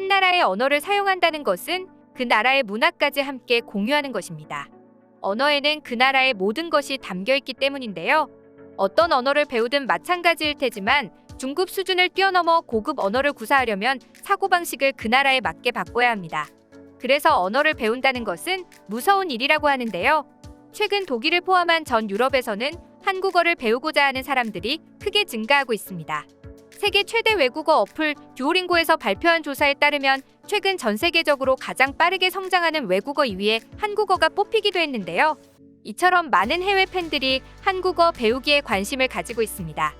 한 나라의 언어를 사용한다는 것은 그 나라의 문화까지 함께 공유하는 것입니다. 언어에는 그 나라의 모든 것이 담겨 있기 때문인데요. 어떤 언어를 배우든 마찬가지일 테지만 중급 수준을 뛰어넘어 고급 언어를 구사하려면 사고방식을 그 나라에 맞게 바꿔야 합니다. 그래서 언어를 배운다는 것은 무서운 일이라고 하는데요. 최근 독일을 포함한 전 유럽에서는 한국어를 배우고자 하는 사람들이 크게 증가하고 있습니다. 세계 최대 외국어 어플 듀오링고에서 발표한 조사에 따르면 최근 전 세계적으로 가장 빠르게 성장하는 외국어 2위에 한국어가 뽑히기도 했는데요. 이처럼 많은 해외 팬들이 한국어 배우기에 관심을 가지고 있습니다.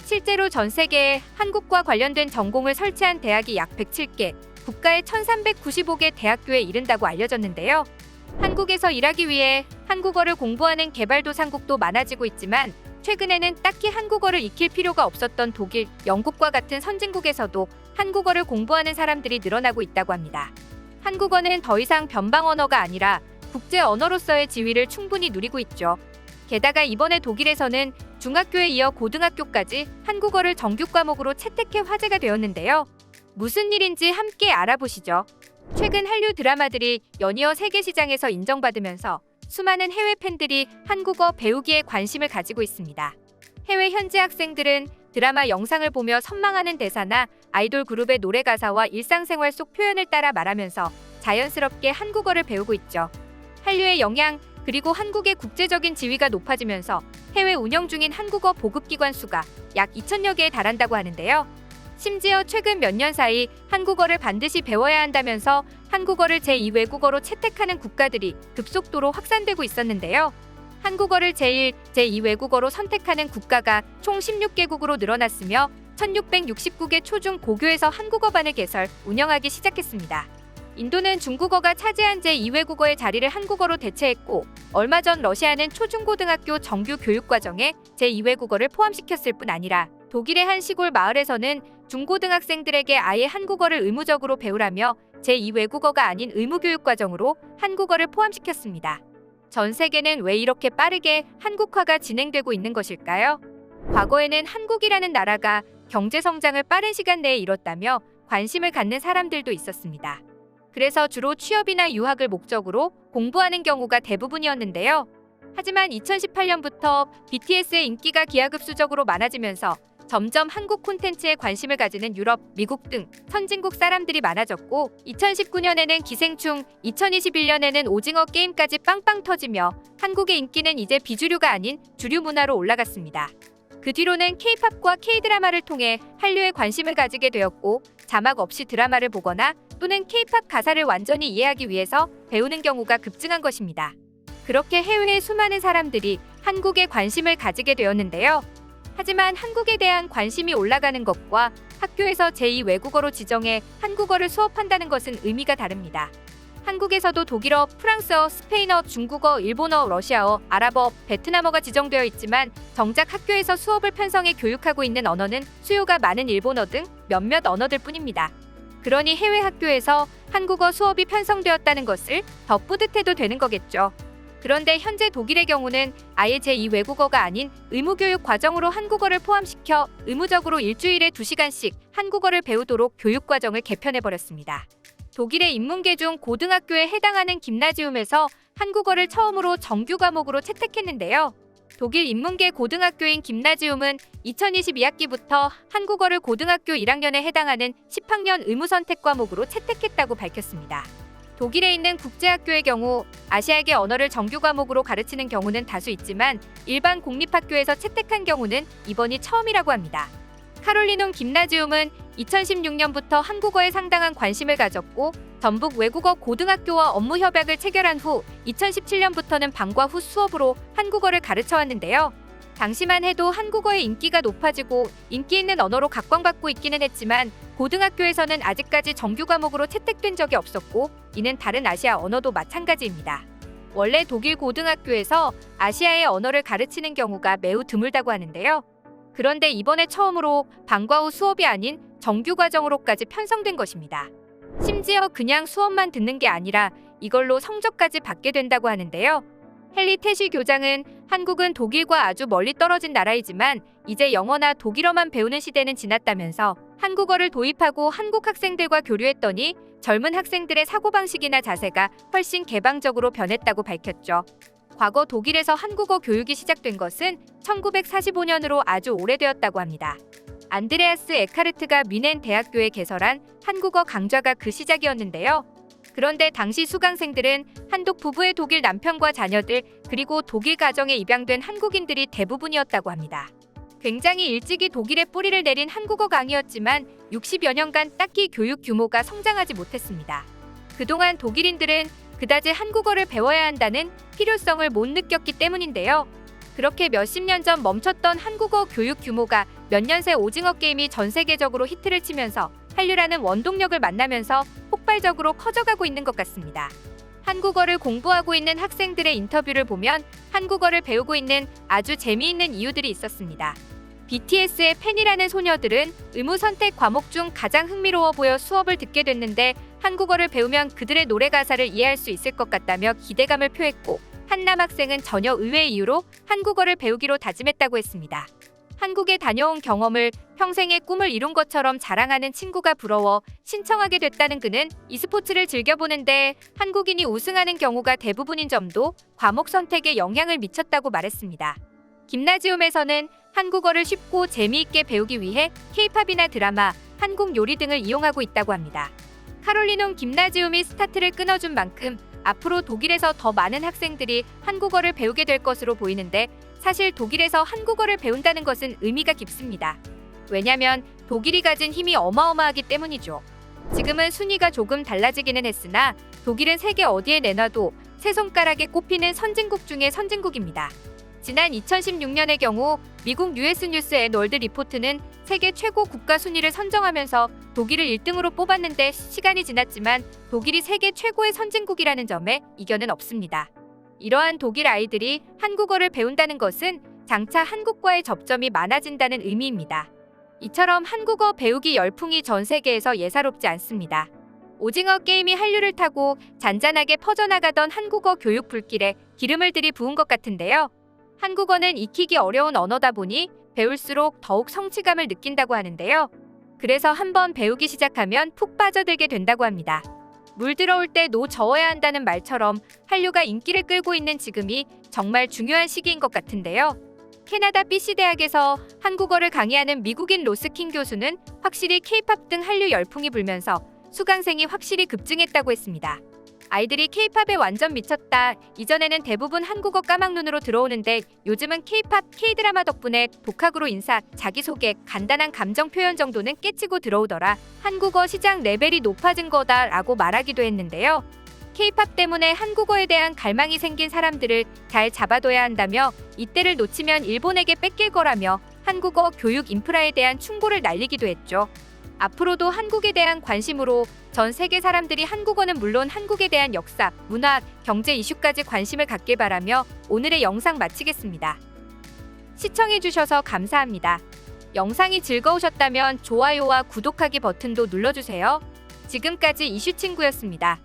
실제로 전 세계에 한국과 관련된 전공을 설치한 대학이 약 107개, 국가의 1395개 대학교에 이른다고 알려졌는데요. 한국에서 일하기 위해 한국어를 공부하는 개발도상국도 많아지고 있지만 최근에는 딱히 한국어를 익힐 필요가 없었던 독일, 영국과 같은 선진국에서도 한국어를 공부하는 사람들이 늘어나고 있다고 합니다. 한국어는 더 이상 변방 언어가 아니라 국제 언어로서의 지위를 충분히 누리고 있죠. 게다가 이번에 독일에서는 중학교에 이어 고등학교까지 한국어를 정규 과목으로 채택해 화제가 되었는데요. 무슨 일인지 함께 알아보시죠. 최근 한류 드라마들이 연이어 세계 시장에서 인정받으면서 수많은 해외 팬들이 한국어 배우기에 관심을 가지고 있습니다. 해외 현지 학생들은 드라마 영상을 보며 선망하는 대사나 아이돌 그룹의 노래 가사와 일상생활 속 표현을 따라 말하면서 자연스럽게 한국어를 배우고 있죠. 한류의 영향 그리고 한국의 국제적인 지위가 높아지면서 해외 운영 중인 한국어 보급기관 수가 약 2,000여 개에 달한다고 하는데요. 심지어 최근 몇 년 사이 한국어를 반드시 배워야 한다면서 한국어를 제2외국어로 채택하는 국가들이 급속도로 확산되고 있었는데요. 한국어를 제1, 제2외국어로 선택하는 국가가 총 16개국으로 늘어났으며 1669개 초중 고교에서 한국어반을 개설, 운영하기 시작했습니다. 인도는 중국어가 차지한 제2외국어의 자리를 한국어로 대체했고 얼마 전 러시아는 초중고등학교 정규 교육과정에 제2외국어를 포함시켰을 뿐 아니라 독일의 한 시골 마을에서는 중고등학생들에게 아예 한국어를 의무적으로 배우라며 제2외국어가 아닌 의무교육과정으로 한국어를 포함시켰습니다. 전 세계는 왜 이렇게 빠르게 한국화가 진행되고 있는 것일까요? 과거에는 한국이라는 나라가 경제성장을 빠른 시간 내에 이뤘다며 관심을 갖는 사람들도 있었습니다. 그래서 주로 취업이나 유학을 목적으로 공부하는 경우가 대부분이었는데요. 하지만 2018년부터 BTS의 인기가 기하급수적으로 많아지면서 점점 한국 콘텐츠에 관심을 가지는 유럽, 미국 등 선진국 사람들이 많아졌고 2019년에는 기생충, 2021년에는 오징어 게임까지 빵빵 터지며 한국의 인기는 이제 비주류가 아닌 주류 문화로 올라갔습니다. 그 뒤로는 K-팝과 K-드라마를 통해 한류에 관심을 가지게 되었고 자막 없이 드라마를 보거나 또는 K-팝 가사를 완전히 이해하기 위해서 배우는 경우가 급증한 것입니다. 그렇게 해외의 수많은 사람들이 한국에 관심을 가지게 되었는데요. 하지만 한국에 대한 관심이 올라가는 것과 학교에서 제2외국어로 지정해 한국어를 수업한다는 것은 의미가 다릅니다. 한국에서도 독일어, 프랑스어, 스페인어, 중국어, 일본어, 러시아어, 아랍어, 베트남어가 지정되어 있지만 정작 학교에서 수업을 편성해 교육하고 있는 언어는 수요가 많은 일본어 등 몇몇 언어들 뿐입니다. 그러니 해외 학교에서 한국어 수업이 편성되었다는 것을 더 뿌듯해도 되는 거겠죠. 그런데 현재 독일의 경우는 아예 제2외국어가 아닌 의무교육 과정으로 한국어를 포함시켜 의무적으로 일주일에 2시간씩 한국어를 배우도록 교육과정을 개편해버렸습니다. 독일의 인문계 중 고등학교에 해당하는 김나지움에서 한국어를 처음으로 정규 과목으로 채택했는데요. 독일 인문계 고등학교인 김나지움은 2022학기부터 한국어를 고등학교 1학년에 해당하는 10학년 의무선택 과목으로 채택했다고 밝혔습니다. 독일에 있는 국제학교의 경우 아시아계 언어를 정규 과목으로 가르치는 경우는 다수 있지만 일반 공립학교에서 채택한 경우는 이번이 처음이라고 합니다. 카롤리눔 김나지움은 2016년부터 한국어에 상당한 관심을 가졌고 전북 외국어 고등학교와 업무 협약을 체결한 후 2017년부터는 방과 후 수업으로 한국어를 가르쳐왔는데요. 당시만 해도 한국어의 인기가 높아지고 인기 있는 언어로 각광받고 있기는 했지만 고등학교에서는 아직까지 정규 과목으로 채택된 적이 없었고 이는 다른 아시아 언어도 마찬가지입니다. 원래 독일 고등학교에서 아시아의 언어를 가르치는 경우가 매우 드물다고 하는데요. 그런데 이번에 처음으로 방과 후 수업이 아닌 정규 과정으로까지 편성된 것입니다. 심지어 그냥 수업만 듣는 게 아니라 이걸로 성적까지 받게 된다고 하는데요. 헨리 태시 교장은 한국은 독일과 아주 멀리 떨어진 나라이지만 이제 영어나 독일어만 배우는 시대는 지났다면서 한국어를 도입하고 한국 학생들과 교류했더니 젊은 학생들의 사고방식이나 자세가 훨씬 개방적으로 변했다고 밝혔죠. 과거 독일에서 한국어 교육이 시작된 것은 1945년으로 아주 오래되었다고 합니다. 안드레아스 에카르트가 뮌헨 대학교에 개설한 한국어 강좌가 그 시작이었는데요. 그런데 당시 수강생들은 한독 부부의 독일 남편과 자녀들 그리고 독일 가정에 입양된 한국인들이 대부분이었다고 합니다. 굉장히 일찍이 독일에 뿌리를 내린 한국어 강의였지만 60여 년간 딱히 교육 규모가 성장하지 못했습니다. 그동안 독일인들은 그다지 한국어를 배워야 한다는 필요성을 못 느꼈기 때문인데요. 그렇게 몇십 년 전 멈췄던 한국어 교육 규모가 몇 년 새 오징어 게임이 전 세계적으로 히트를 치면서 한류라는 원동력을 만나면서 폭발적으로 커져가고 있는 것 같습니다. 한국어를 공부하고 있는 학생들의 인터뷰를 보면 한국어를 배우고 있는 아주 재미있는 이유들이 있었습니다. BTS의 팬이라는 소녀들은 의무 선택 과목 중 가장 흥미로워 보여 수업을 듣게 됐는데 한국어를 배우면 그들의 노래 가사를 이해할 수 있을 것 같다며 기대감을 표했고 한 남학생은 전혀 의외의 이유로 한국어를 배우기로 다짐했다고 했습니다. 한국에 다녀온 경험을 평생의 꿈을 이룬 것처럼 자랑하는 친구가 부러워 신청하게 됐다는 그는 e스포츠를 즐겨보는데 한국인이 우승하는 경우가 대부분인 점도 과목 선택에 영향을 미쳤다고 말했습니다. 김나지움에서는 한국어를 쉽고 재미있게 배우기 위해 K-팝이나 드라마, 한국 요리 등을 이용하고 있다고 합니다. 카롤리논 김나지움이 스타트를 끊어준 만큼 앞으로 독일에서 더 많은 학생들이 한국어를 배우게 될 것으로 보이는데 사실 독일에서 한국어를 배운다는 것은 의미가 깊습니다. 왜냐면 독일이 가진 힘이 어마어마하기 때문이죠. 지금은 순위가 조금 달라지기는 했으나 독일은 세계 어디에 내놔도 세 손가락에 꼽히는 선진국 중의 선진국입니다. 지난 2016년의 경우 미국 US 뉴스 애널 리포트는 세계 최고 국가 순위를 선정하면서 독일을 1등으로 뽑았는데 시간이 지났지만 독일이 세계 최고의 선진국이라는 점에 이견은 없습니다. 이러한 독일 아이들이 한국어를 배운다는 것은 장차 한국과의 접점이 많아진다는 의미입니다. 이처럼 한국어 배우기 열풍이 전 세계에서 예사롭지 않습니다. 오징어 게임이 한류를 타고 잔잔하게 퍼져나가던 한국어 교육 불길에 기름을 들이부은 것 같은데요. 한국어는 익히기 어려운 언어다 보니 배울수록 더욱 성취감을 느낀다고 하는데요. 그래서 한번 배우기 시작하면 푹 빠져들게 된다고 합니다. 물 들어올 때 노 저어야 한다는 말처럼 한류가 인기를 끌고 있는 지금이 정말 중요한 시기인 것 같은데요. 캐나다 BC 대학에서 한국어를 강의하는 미국인 로스킨 교수는 확실히 K-팝 등 한류 열풍이 불면서 수강생이 확실히 급증했다고 했습니다. 아이들이 K-팝에 완전 미쳤다. 이전에는 대부분 한국어 까막눈으로 들어오는데 요즘은 K-팝, K-드라마 덕분에 독학으로 인사, 자기소개, 간단한 감정 표현 정도는 깨치고 들어오더라. 한국어 시장 레벨이 높아진 거다라고 말하기도 했는데요. K-팝 때문에 한국어에 대한 갈망이 생긴 사람들을 잘 잡아둬야 한다며 이때를 놓치면 일본에게 뺏길 거라며 한국어 교육 인프라에 대한 충고를 날리기도 했죠. 앞으로도 한국에 대한 관심으로 전 세계 사람들이 한국어는 물론 한국에 대한 역사, 문화, 경제 이슈까지 관심을 갖길 바라며 오늘의 영상 마치겠습니다. 시청해주셔서 감사합니다. 영상이 즐거우셨다면 좋아요와 구독하기 버튼도 눌러주세요. 지금까지 이슈친구였습니다.